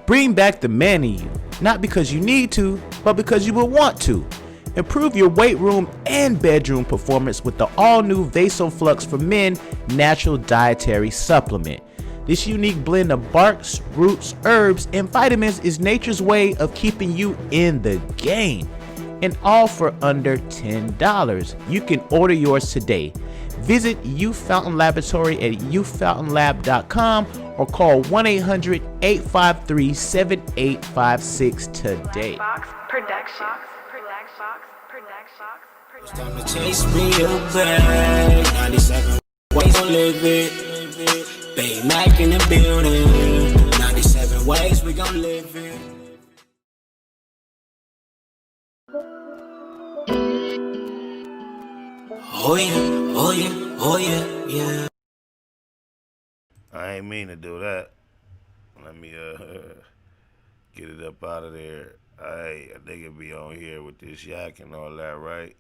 Bring back the man in you, not because you need to, but because you will want to. Improve your weight room and bedroom performance with the all-new VasoFlux for Men natural dietary supplement. This unique blend of barks, roots, herbs, and vitamins is nature's way of keeping you in the game. And all for under $10. You can order yours today. Visit Youth Fountain Laboratory at youthfountainlab.com or call 1-800-853-7856 today. It's time to chase me away. 97 ways to live it. Bay Mac in the building. 97 ways we gon' live it. Oh yeah, oh yeah, oh yeah, yeah. I ain't mean to do that. Let me get it up out of there. Hey, a nigga be on here with this yak and all that, right?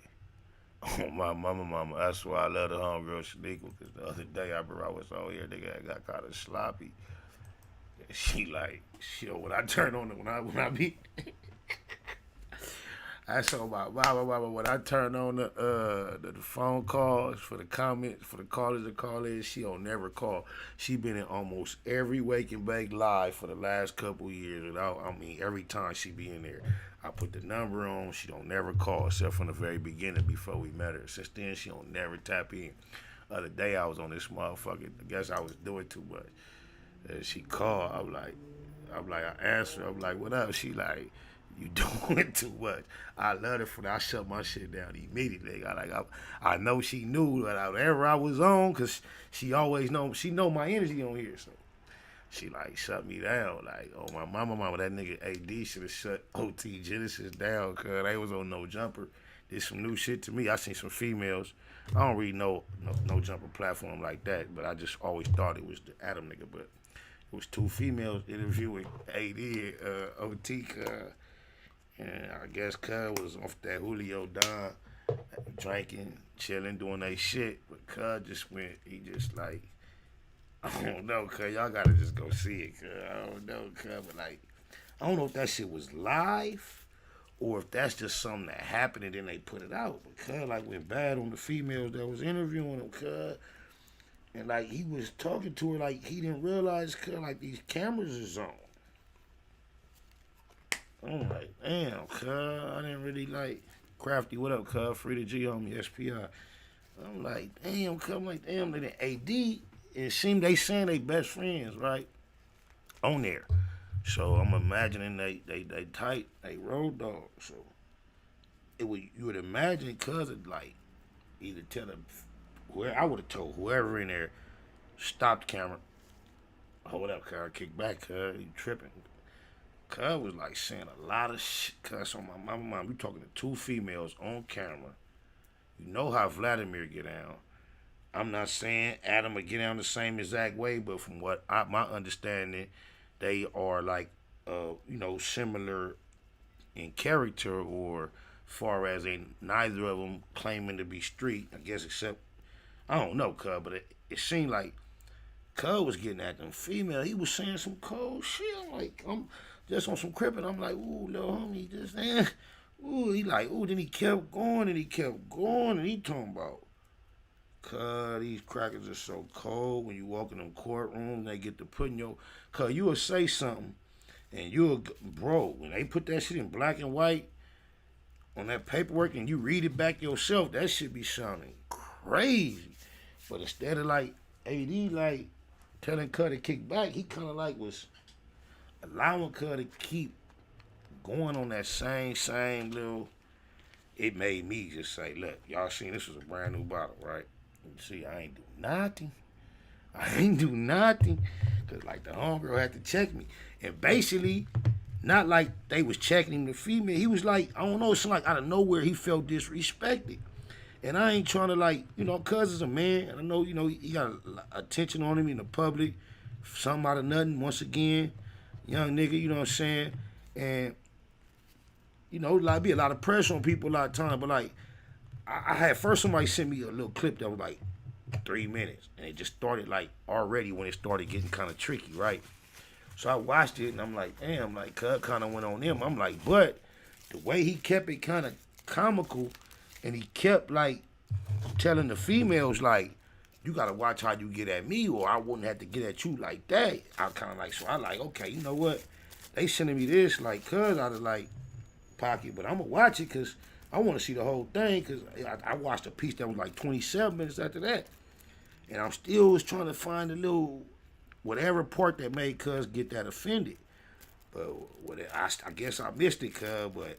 Oh, my mama, that's why I love the homegirl Shaniqua, because the other day I was on here, nigga, I got kind of sloppy. And she like, when I turn on it, when I be... I saw my mama when I turn on the phone calls for the comments, for the callers to call in, she don't never call. She been in almost every Wake and Bake live for the last couple years. Every time she be in there, I put the number on. She don't never call except from the very beginning before we met her. Since then, she don't never tap in. Other day I was on this motherfucker. I guess I was doing too much. She called. I'm like, I answer. I'm like, what up? She like, you doing too much. I love it for that. I shut my shit down immediately. I know she knew that whenever I was on, cause she always know my energy on here. So she like shut me down. Like, oh my mama, that nigga AD should have shut OT Genesis down, cause they was on No Jumper. Did some new shit to me. I seen some females. I don't really know no Jumper platform like that, but I just always thought it was the Adam nigga. But it was two females interviewing AD OT. And I guess Cuz was off that Julio Don, drinking, chilling, doing that shit. But Cuz just went, he just like, I don't know, Cuz, y'all gotta just go see it, Cuz. I don't know, Cuz, but like, I don't know if that shit was live or if that's just something that happened and then they put it out. But Cuz like went bad on the females that was interviewing him, Cuz. And like he was talking to her like he didn't realize, Cuz, like these cameras is on. I'm like, damn, cuz, I didn't really like Crafty. What up, cuz? Free to G homie, SPI. I'm like, damn, cuz. I'm like, damn, they AD. It seemed they saying they best friends, right? On there. So I'm imagining they tight, they road dog. So you would imagine, cuz, it like either tell them where I would have told whoever in there, stop the camera. Hold up, cuz, kick back, cuz, you tripping. Cuz was like saying a lot of shit. Cuz on my mama, we talking to two females on camera. You know how Vladimir get down. I'm not saying Adam will get down the same exact way, but from what my understanding, they are like, similar in character, or far as neither of them claiming to be street. I guess except I don't know, Cuz, but it seemed like Cuz was getting at them female. He was saying some cold shit. I'm just on some crippin', I'm like, ooh, little homie, just, ooh, he like, ooh, then he kept going, and he talking about, cuz, these crackers are so cold, when you walk in them courtrooms, they get to putting cuz, you will say something, and bro, when they put that shit in black and white, on that paperwork, and you read it back yourself, that shit be sounding crazy, but instead of, like, AD, like, telling Cuz to kick back, he kind of, like, was allowing Cuz to keep going on that same little, it made me just say, look, y'all seen this was a brand new bottle, right? You see, I ain't do nothing. Because, like, the homegirl had to check me. And basically, not like they was checking him, the female. He was like, I don't know, it's like out of nowhere, he felt disrespected. And I ain't trying to, like, Cuz is a man. And I know, he got attention on him in the public. Something out of nothing, once again. Young nigga, you know what I'm saying? And, like, be a lot of pressure on people a lot of time. But, like, I had first somebody sent me a little clip that was, like, 3 minutes. And it just started, like, already when it started getting kind of tricky, right? So I watched it and I'm like, damn, like cuz kind of went on him. I'm like, but the way he kept it kind of comical, and he kept like telling the females like, you gotta watch how you get at me, or I wouldn't have to get at you like that. I kind of like, so I like, okay, you know what? They sending me this like cuz out of like pocket, but I'm gonna watch it because I want to see the whole thing, because I watched a piece that was like 27 minutes after that, and I'm still was trying to find a little whatever part that made cuz get that offended. But I guess I missed it, cuz, but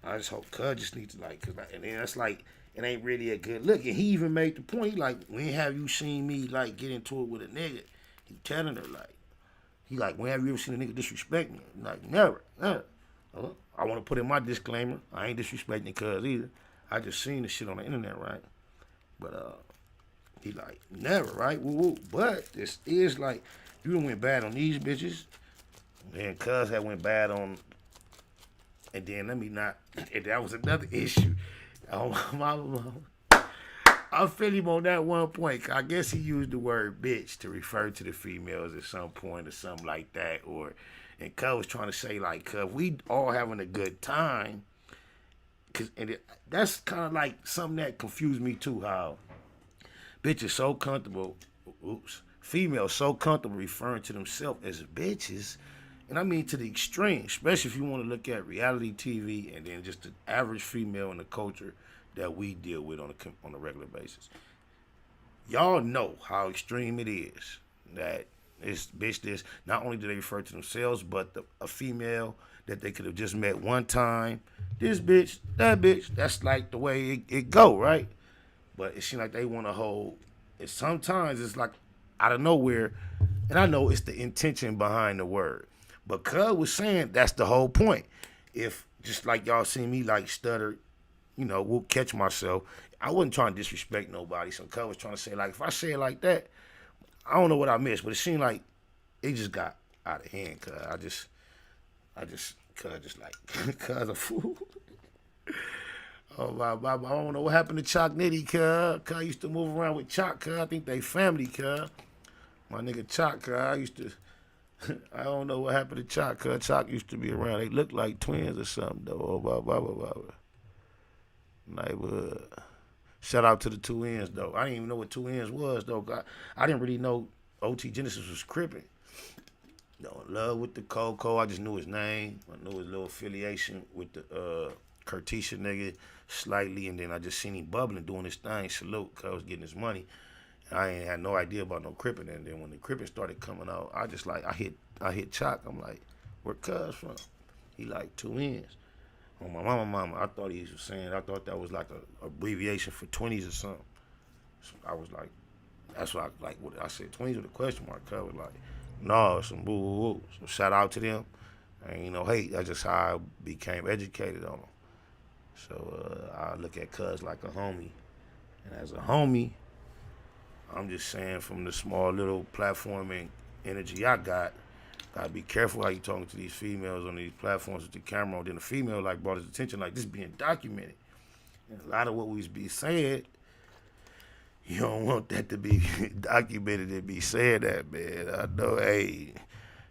I just hope cuz just needs to like, and then that's like, it ain't really a good look. And he even made the point, like, when have you seen me like get into it with a nigga? He telling her like, he like, when have you ever seen a nigga disrespect me? Like, never. I want to put in my disclaimer. I ain't disrespecting cuz either. I just seen the shit on the internet, right? But he like, never, right? Woo woo. But this is like, you done went bad on these bitches, and cuz had went bad on, and then let me not, and that was another issue. I feel him on that one point. I guess he used the word bitch to refer to the females at some point or something like that. And cuz was trying to say like, cuz we all having a good time. That's kind of like something that confused me too, how bitches so comfortable, females so comfortable referring to themselves as bitches. And I mean to the extreme, especially if you want to look at reality TV and then just the average female in the culture that we deal with on a regular basis. Y'all know how extreme it is that this bitch this. Not only do they refer to themselves, but a female that they could have just met one time. This bitch, that bitch. That's like the way it go, right? But it seems like they want to hold. And sometimes it's like out of nowhere, and I know it's the intention behind the word. But cuz was saying that's the whole point. If, just like y'all see me like stutter, you know, we'll catch myself. I wasn't trying to disrespect nobody. So cuz was trying to say like, if I say it like that, I don't know what I missed, but it seemed like it just got out of hand, cuz cuz just like, cuz a fool. Oh, I don't know what happened to Chalk Nitty, cuz. Cuz used to move around with Chalk, cuz. I think they family, cuz. My nigga Chalk, cuz. I used to, I don't know what happened to Chalk, cuz. Chalk used to be around. They looked like twins or something, though. Oh, blah, blah, blah, blah. Neighborhood. Shout out to the two ends, though. I didn't even know what two ends was, though. I didn't really know OT Genesis was crippin'. In love with the Coco. I just knew his name. I knew his little affiliation with the Curtisha nigga slightly, and then I just seen him bubbling, doing his thing. Salute, cuz I was getting his money. I ain't had no idea about no crippin', and then when the crippin' started coming out, I just like, I hit Chalk. I'm like, where cuz from? He like two ends. On my mama, I thought he was saying, I thought that was like a abbreviation for 20s or something. So I was like, that's what I like. What I said, 20s with a question mark. Cuz was like, no, it's some boo boo boo. So shout out to them. And you know, hey, that's just how I became educated on them. So I look at cuz like a homie. And as a homie, I'm just saying, from the small little platform and energy I got, gotta be careful how you talking to these females on these platforms with the camera. And then the female like brought his attention like this being documented. And a lot of what we be saying, you don't want that to be documented and be saying that, man. I know, hey,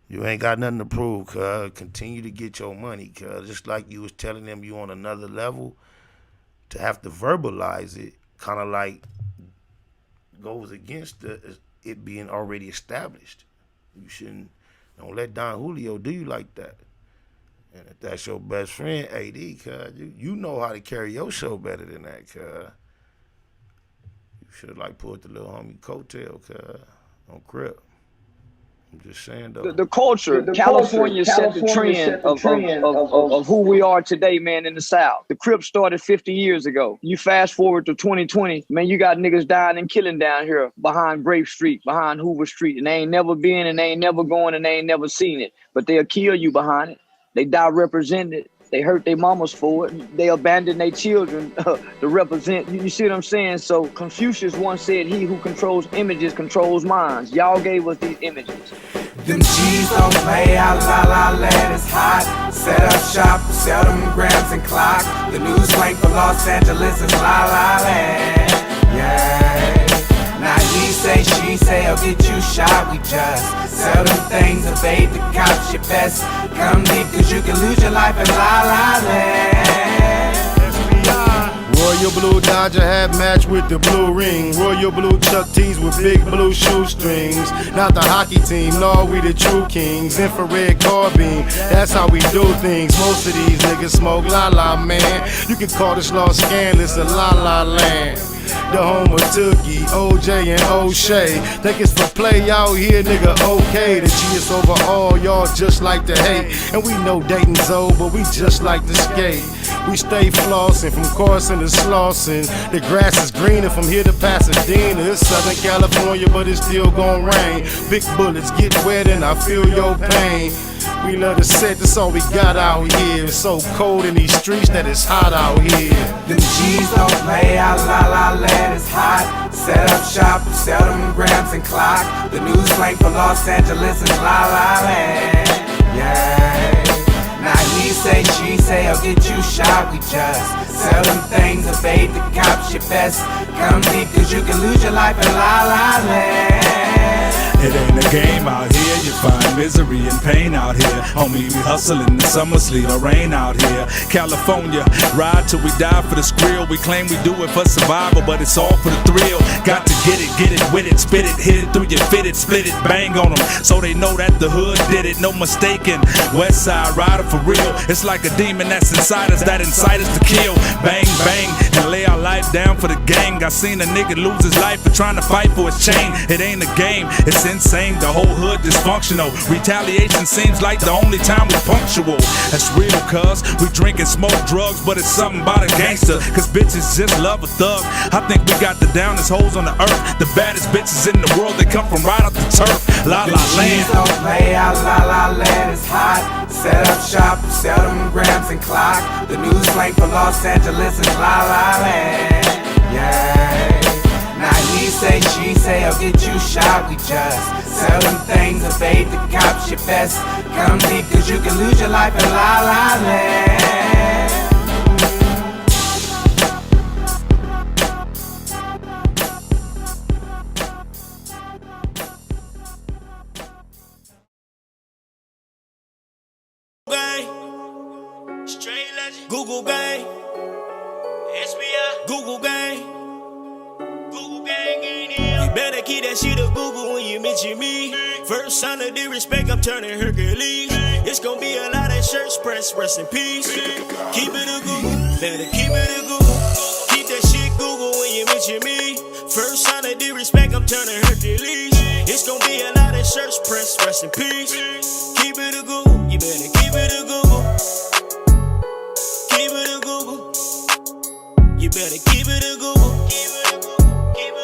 you ain't got nothing to prove, cuz. Continue to get your money, cuz. Just like you was telling them you on another level, to have to verbalize it kind of like goes against it being already established. You shouldn't, don't let Don Julio do you like that. And if that's your best friend, AD, cuz, you know how to carry your show better than that, cuz. You should have like pulled the little homie coattail, cuz, on Crip. I'm just saying though. The culture, California set the trend of who we are today, man, in the South. The Crips started 50 years ago. You fast forward to 2020, man, you got niggas dying and killing down here behind Grape Street, behind Hoover Street, and they ain't never been and they ain't never going and they ain't never seen it. But they'll kill you behind it. They die represented. They hurt their mamas for it. They abandon their children to represent. You see what I'm saying? So Confucius once said, he who controls images controls minds. Y'all gave us these images. Them G's don't play, la la land is hot. Set up shop, sell them grams and clock. The news rank for Los Angeles is la la land. Yeah. Now he's say, she say, I'll get you shot. We just sell them things, evade the cops. Your best come deep, cause you can lose your life in La La Land. Royal blue Dodger hat matched with the blue ring. Royal blue Chuck T's with big blue shoestrings. Not the hockey team, no, we the true kings. Infrared carbine, that's how we do things. Most of these niggas smoke La La, man. You can call this law scandalous a La La Land. The home of Tookie, OJ, and O'Shea. Think it's for play out here, nigga, okay. The G is over all, y'all just like to hate. And we know Dayton's old, but we just like to skate. We stay flossing from Carson to Slauson. The grass is greener from here to Pasadena. It's Southern California, but it's still gon' rain. Big bullets get wet and I feel your pain. We love to set, that's all we got out here. It's so cold in these streets that it's hot out here. Them G's don't play out, La La Land is hot. Set up shop, sell them grams and clock. The news link for Los Angeles is La La Land. Yeah. Now he say, she say, I'll get you shot. We just sell them things, evade the cops. Your best come deep, cause you can lose your life in La La Land. It ain't a game out here, you find misery and pain out here. Homie, we hustling the summer sleet or rain out here. California, ride till we die for the skrill. We claim we do it for survival, but it's all for the thrill. Got to get it with it, spit it, hit it through your fit it, split it, bang on them, so they know that the hood did it, no mistaking. West side rider for real, it's like a demon that's inside us, that incite us to kill. Bang, bang, and lay our life down for the gang. I seen a nigga lose his life for trying to fight for his chain. It ain't a game, it's insane, the whole hood dysfunctional. Retaliation seems like the only time we punctual. That's real, cuz we drink and smoke drugs, but it's something about a gangster, cause bitches just love a thug. I think we got the downest hoes on the earth, the baddest bitches in the world, they come from right off the turf. La La Land. Don't play out, La La Land is hot. Set up shop, sell them grams and clock. The news link for Los Angeles is La La Land. Yeah. Now he say, she say, I'll get you shot. We just sell them things, evade the cops. Your best come deep, cause you can lose your life in La La Land. Gang, straight legend. Google gang, SBI. Google gang. You better keep that shit up Google when you mention me. First sign of disrespect, I'm turning Hercules. It's gonna be a lot of shirts pressed, rest in peace. Keep it a Google, better keep it a Google. Keep that shit Google when you mention me. First sign of disrespect, I'm turning Hercules. It's gonna be a lot of shirts pressed, rest in peace. Keep it a Google, you better keep it a Google. Keep it a Google. You better keep it a Google.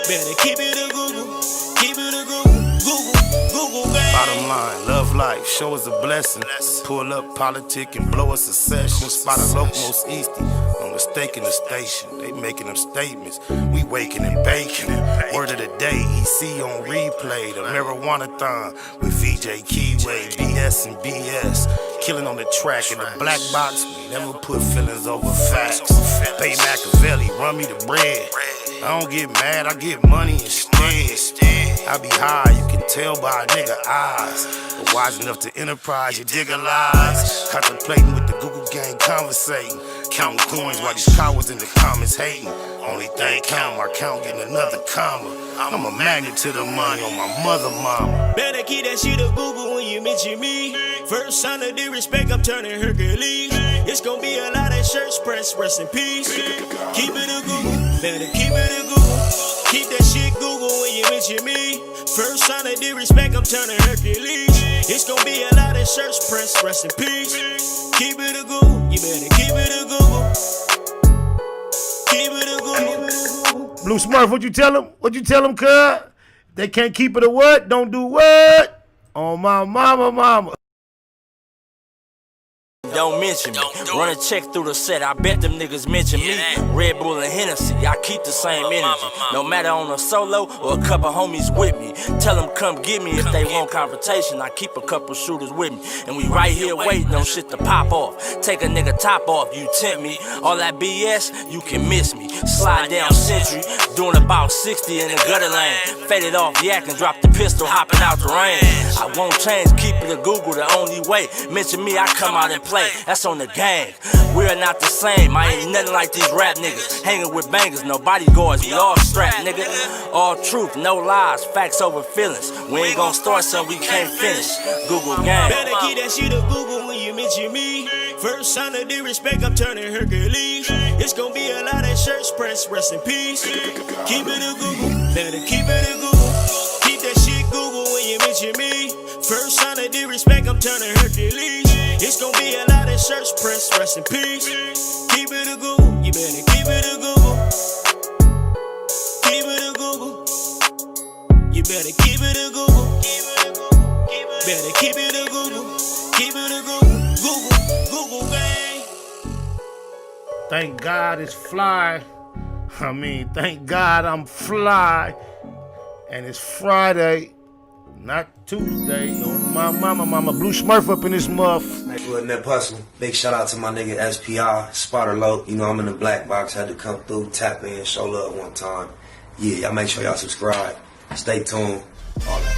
Better keep it a Google, keep it a Google gang. Bottom line, love life, show us a blessing. Pull up, politic, and blow us a session. Spot a locomost easty, no mistake in the station. They making them statements, we waking and baking. Word of the day, EC on replay. The marijuana-thon with VJ Keyway, BS and BS. Killing on the track in the black box, we never put feelings over facts. Bay Machiavelli, run me the bread. I don't get mad, I get money instead. I be high, you can tell by a nigga eyes. But wise enough to enterprise, you dig a lies. Contemplating with the Google gang, conversating. Counting coins while these cowards in the comments hating. Only thing count, my count getting another comma. I'm a magnet to the money on my mother mama. Better keep that shit up Google when you mention me. First sign of disrespect, I'm turning Hercules. It's gonna be a lot of shirts pressed, rest in peace. Keep it a Google, better keep it a Google. Keep that shit Google when you mention me. First sign of disrespect, I'm turning Hercules. It's gonna be a lot of shirts pressed, rest in peace. Keep it a Google, you better keep it a Google. Keep it a Google. Blue Smurf, what you tell them? What you tell them, cuz? They can't keep it a what? Don't do what? On my mama. Don't mention me. Run a check through the set. I bet them niggas mention me. Red Bull and Hennessy. I keep the same energy. No matter on a solo or a couple homies with me. Tell them come get me if they want confrontation. I keep a couple shooters with me. And we right here waiting on shit to pop off. Take a nigga top off. You tempt me. All that BS, you can miss me. Slide down Century, doing about 60 in the gutter lane. Faded off yak and dropped the pistol, hopping out the rain. I won't change, keep it a Google, the only way. Mention me, I come out and play, that's on the gang. We are not the same, I ain't nothing like these rap niggas. Hanging with bangers, no bodyguards, we all strapped, nigga. All truth, no lies, facts over feelings. We ain't gon' start something we can't finish. Google gang. Better keep that shit a Google when you mention me. First sign of disrespect, I'm turning Hercules. It's gonna be a lot of shirts pressed, rest in peace. Keep it a Google, better keep it a Google. Keep that shit Google when you mention me. First sign of disrespect, I'm turning Hercules. It's gonna be a lot of shirts pressed, rest in peace. Keep it a Google, you better keep it a Google. Keep it a Google. You better keep it a Google. Better keep it a Google. Keep it a Google. Google gang. Thank God it's fly. Thank God I'm fly. And it's Friday, not Tuesday. Oh, my mama, Blue Smurf up in this muff. Nigga, Nip Hustle. Big shout out to my nigga SPI, Spotter Low. You know I'm in the black box. Had to come through, tap in, show love one time. Yeah, y'all make sure y'all subscribe. Stay tuned. All that.